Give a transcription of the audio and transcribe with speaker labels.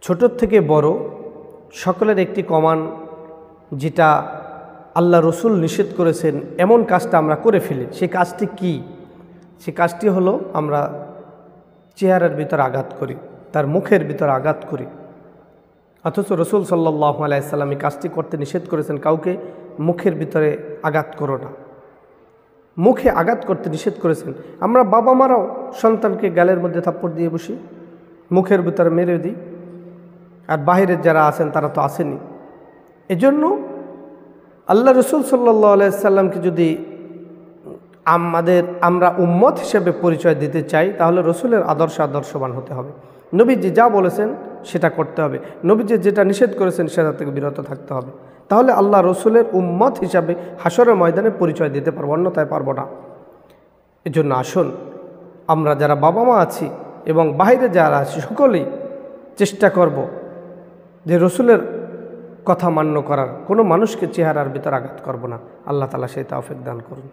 Speaker 1: ছোট থেকে বড় সকলের একটি কমান, যেটা আল্লাহ রসুল নিষেধ করেছেন এমন কাজটা আমরা করে ফেলি। সেই কাজটি কি? সেই কাজটি হলো আমরা চেহারার ভিতর আঘাত করি, তার মুখের ভিতর আঘাত করি। অথচ রসুল সাল্লাল্লাহু আলাইহি সাল্লাম এই কাজটি করতে নিষেধ করেছেন, কাউকে মুখের ভিতরে আঘাত করো না, মুখে আঘাত করতে নিষেধ করেছেন। আমরা বাবা মারাও সন্তানকে গালের মধ্যে থাপ্পড় দিয়ে বসি, মুখের ভিতরে মেরে দিই, আর বাহিরের যারা আছেন তারা তো আসেনি। এজন্য আল্লাহ রসুল সাল্লাল্লাহু আলাইহি সাল্লামকে যদি আমরা উম্মত হিসেবে পরিচয় দিতে চাই, তাহলে রসুলের আদর্শবান হতে হবে। নবীজি যা বলেছেন সেটা করতে হবে, নবীজি যেটা নিষেধ করেছেন সেটা থেকে বিরত থাকতে হবে। তাহলে আল্লাহ রসুলের উম্মত হিসাবে হাশরের ময়দানে পরিচয় দিতে পারবো, অন্যথায় পারবো না। এজন্য আসুন আমরা যারা বাবা মা আছি এবং বাইরে যারা আছি সকলেই চেষ্টা করব যে রসুলের কথা মান্য করার, কোনো মানুষকে চেহারার ভিতর আঘাত করব না। আল্লাহ তাআলা সেই তৌফিক দান করুন।